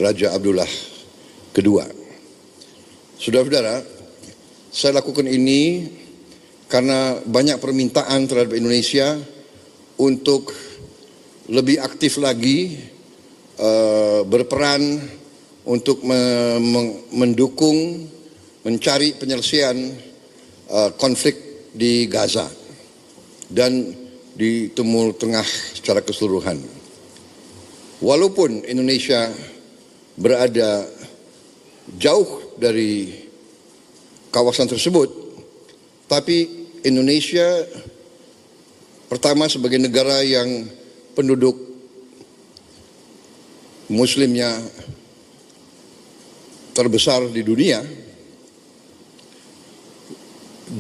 Raja Abdullah kedua. Saudara-saudara, saya lakukan ini karena banyak permintaan terhadap Indonesia untuk lebih aktif lagi berperan untuk mendukung mencari penyelesaian konflik di Gaza dan di Timur Tengah secara keseluruhan. Walaupun Indonesia berada jauh dari kawasan tersebut, tapi Indonesia pertama sebagai negara yang penduduk muslimnya terbesar di dunia,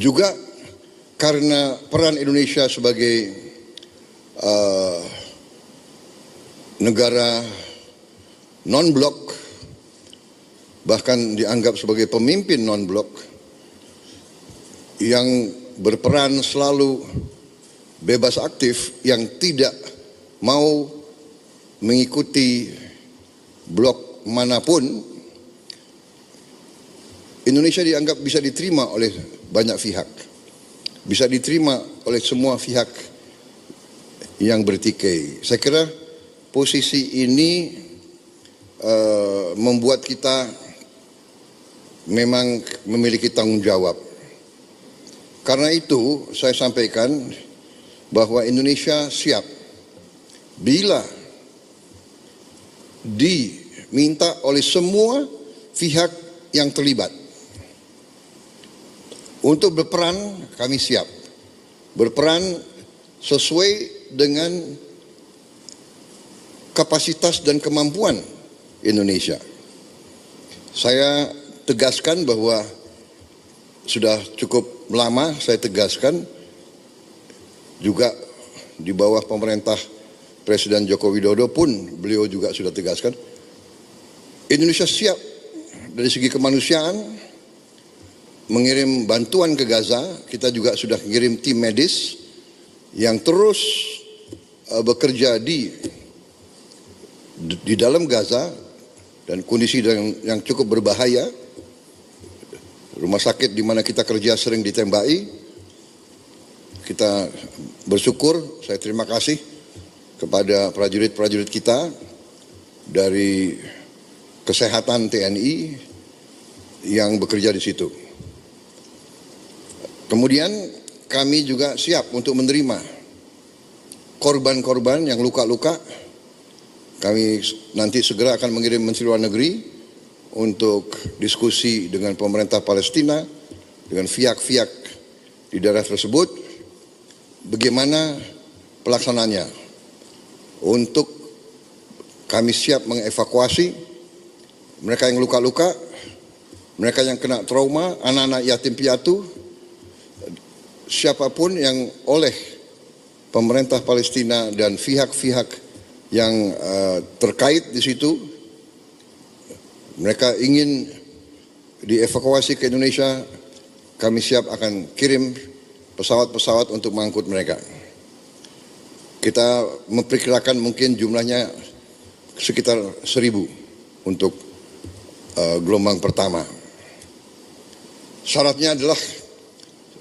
juga karena peran Indonesia sebagai negara non-blok, bahkan dianggap sebagai pemimpin non-blok yang berperan selalu bebas aktif, yang tidak mau mengikuti blok manapun, Indonesia dianggap bisa diterima oleh banyak pihak, bisa diterima oleh semua pihak yang bertikai. Saya kira posisi ini membuat kita memang memiliki tanggung jawab. Karena itu saya sampaikan bahwa Indonesia siap bila diminta oleh semua pihak yang terlibat untuk berperan. Kami siap berperan sesuai dengan kapasitas dan kemampuan Indonesia. Saya tegaskan bahwa sudah cukup lama saya tegaskan, juga di bawah pemerintah Presiden Joko Widodo pun beliau juga sudah tegaskan, Indonesia siap dari segi kemanusiaan mengirim bantuan ke Gaza. Kita juga sudah mengirim tim medis yang terus bekerja di dalam Gaza dan kondisi yang cukup berbahaya. Rumah sakit di mana kita kerja sering ditembaki. Kita bersyukur, saya terima kasih kepada prajurit-prajurit kita dari kesehatan TNI yang bekerja di situ. Kemudian kami juga siap untuk menerima korban-korban yang luka-luka. Kami nanti segera akan mengirim Menteri Luar Negeri untuk diskusi dengan pemerintah Palestina, dengan pihak-pihak di daerah tersebut, bagaimana pelaksanaannya. Untuk kami siap mengevakuasi mereka yang luka-luka, mereka yang kena trauma, anak-anak yatim piatu, siapapun yang oleh pemerintah Palestina dan pihak-pihak yang terkait di situ, mereka ingin dievakuasi ke Indonesia, kami siap akan kirim pesawat-pesawat untuk mengangkut mereka. Kita memperkirakan mungkin jumlahnya sekitar 1.000 untuk gelombang pertama. Syaratnya adalah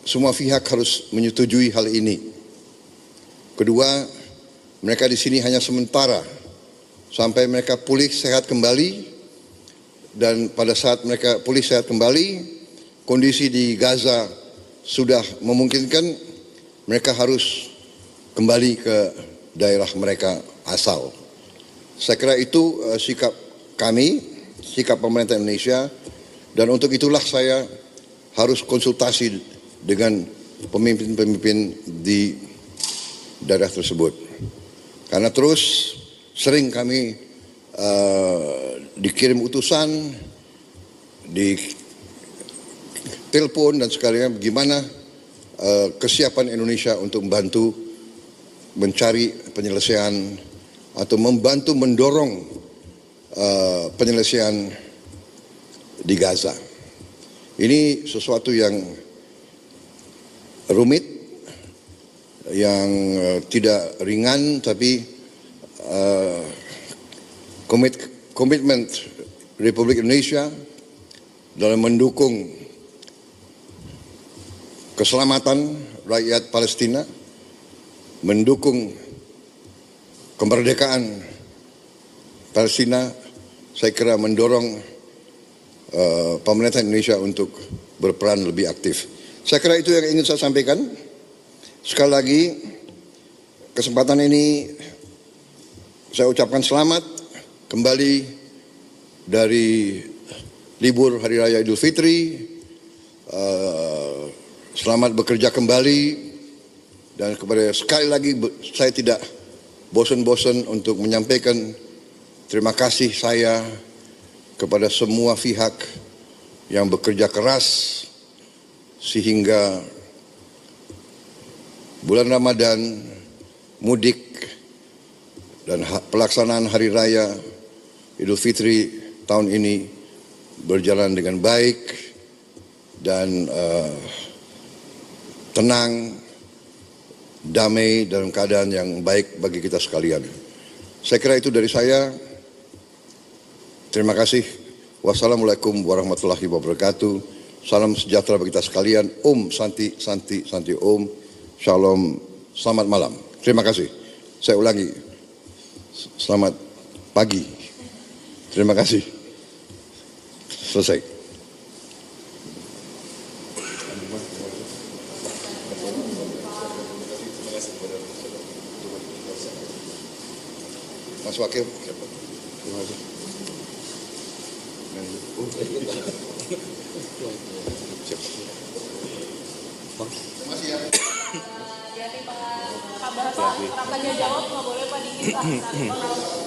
semua pihak harus menyetujui hal ini. Kedua, mereka di sini hanya sementara sampai mereka pulih sehat kembali, dan pada saat mereka pulih sehat kembali, kondisi di Gaza sudah memungkinkan, mereka harus kembali ke daerah mereka asal. Saya kira itu sikap kami, sikap pemerintah Indonesia, dan untuk itulah saya harus konsultasi dengan pemimpin-pemimpin di daerah tersebut. Karena terus sering kami dikirim utusan, di telepon dan sekalian bagaimana kesiapan Indonesia untuk membantu mencari penyelesaian atau membantu mendorong penyelesaian di Gaza. Ini sesuatu yang rumit, yang tidak ringan, tapi komitmen Republik Indonesia dalam mendukung keselamatan rakyat Palestina, mendukung kemerdekaan Palestina. Saya kira mendorong pemerintah Indonesia untuk berperan lebih aktif. Saya kira itu yang ingin saya sampaikan. Sekali lagi, kesempatan ini saya ucapkan selamat kembali dari libur Hari Raya Idul Fitri. Selamat bekerja kembali, dan sekali lagi saya tidak bosan-bosan untuk menyampaikan terima kasih saya kepada semua pihak yang bekerja keras sehingga bulan Ramadan, mudik, dan pelaksanaan Hari Raya Idul Fitri tahun ini berjalan dengan baik dan tenang, damai, dalam keadaan yang baik bagi kita sekalian. Saya kira itu dari saya. Terima kasih. Wassalamualaikum warahmatullahi wabarakatuh. Salam sejahtera bagi kita sekalian. Om Santi, Santi, Santi Om. Shalom. Selamat malam. Terima kasih. Saya ulangi. Selamat pagi. Terima kasih. Selesai. Mas Wakil. Terima kasih. Masih ya. Jadi Pak Bahasa, kampanye jawab nggak boleh Pak dikit Pak.